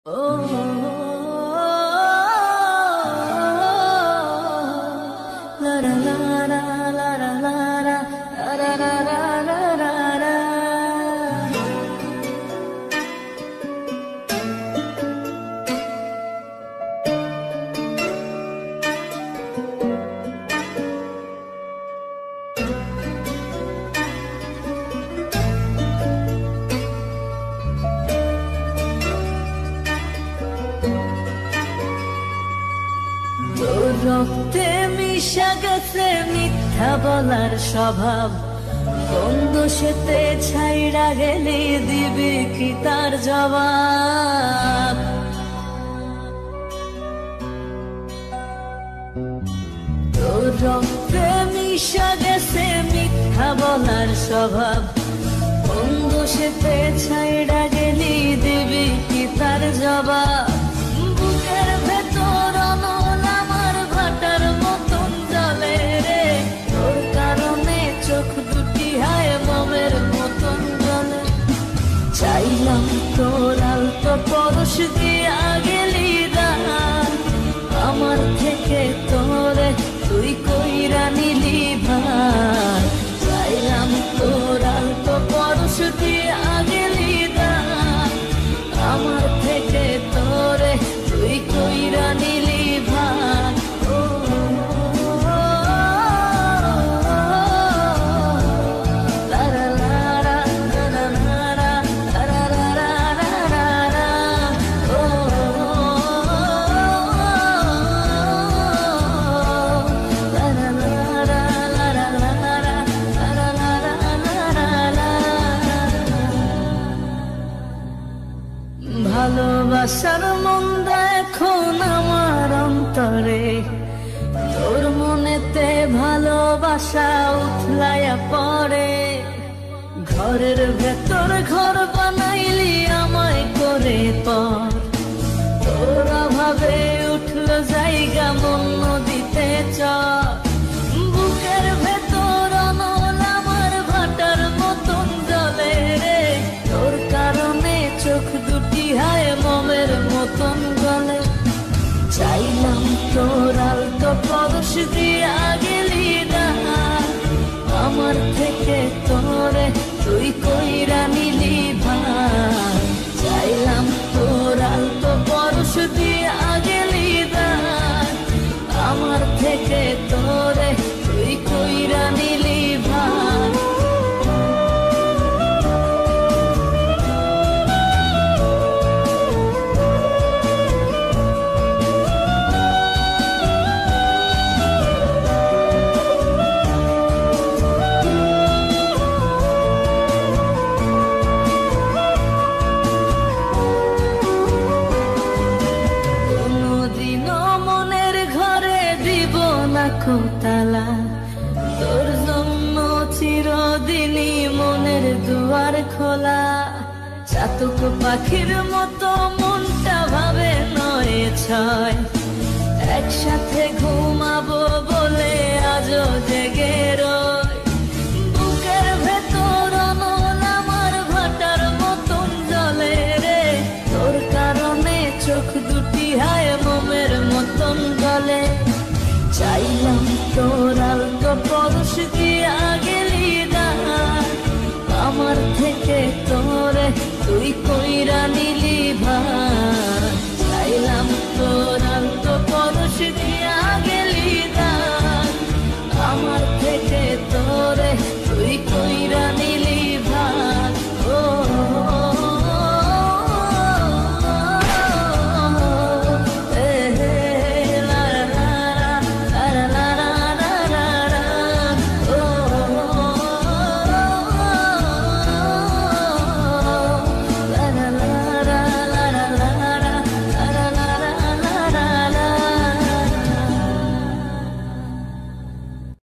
Oh, la la la la la la la la la la la la la. রক্তে মিশা গেছে মিথ্যা বলার স্বভাব, কোন দোষেতে ছাইড়া গেলে দিবে কি তার জবাব। তোর রক্তে মিশা গেছে মিথ্যা বলার স্বভাব, কোন দোষেতে ছাইড়া গেলি দিবে কি তার জবাব। বুকের ভেতর অনল আমার ভাটার মতন জ্বলে রে, তোর কারণে চোখ দুটি হায় মোমের মতন জ্বলে। চাইলাম তোর আলতো পরশ দিয়া গেলি দান, আমার থেকে তোরে তুই কইরা নিলি ভাই। চাইলাম তোর আলতো পরশ দিয়া গেলি দান, আমার থেকে তোরে তুই কইরা নিলি ভাই। ভালোবাসার মন্দা এখন আমার অন্তরে, তোর মনেতে ভালোবাসা উথলাইয়া পড়ে। ঘরের ভেতর ঘর বানাইলি আমায় করে পর, তোর অভাবে উঠল জায়গা মন নদীতে চর। বুকের ভেতর অনল আমার ভাটার মতন জ্বলে রে, তোর কারণে চোখ দুটি হায় মোমের মতন গলে। চাইলাম তোর আলতো পরশ দিয়া গেলি দান, আমার থেকে তোরে তুই কইরা নিলি ভাই। চাইলাম তোর আলতো পরশ দিয়া গেলি দান, আমার থেকে তোরে তুই কইরা নিলি ভাই। তালা তোর জন্য চিরদিনই মনের দুয়ার খোলা। চাতক পাখির মতো মনটা ভাবে নয় ছয়, একসাথে ঘুমাবো বলে আজও জেগে রয়। বুকের ভেতর অনল আমার ভাটার মতন জ্বলে রে, তোর কারণে চোখ দুটি হায় মোমের মতন গলে। চাইলাম তোর আলতো পরশ দিয়া গেলি দান, আমার থেকে তোরে তুই কইরা নিলি ভাই। চাইলাম তোর আলতো পরশ দিয়া গেলি দান, আমার থেকে তোরে তুই কইরা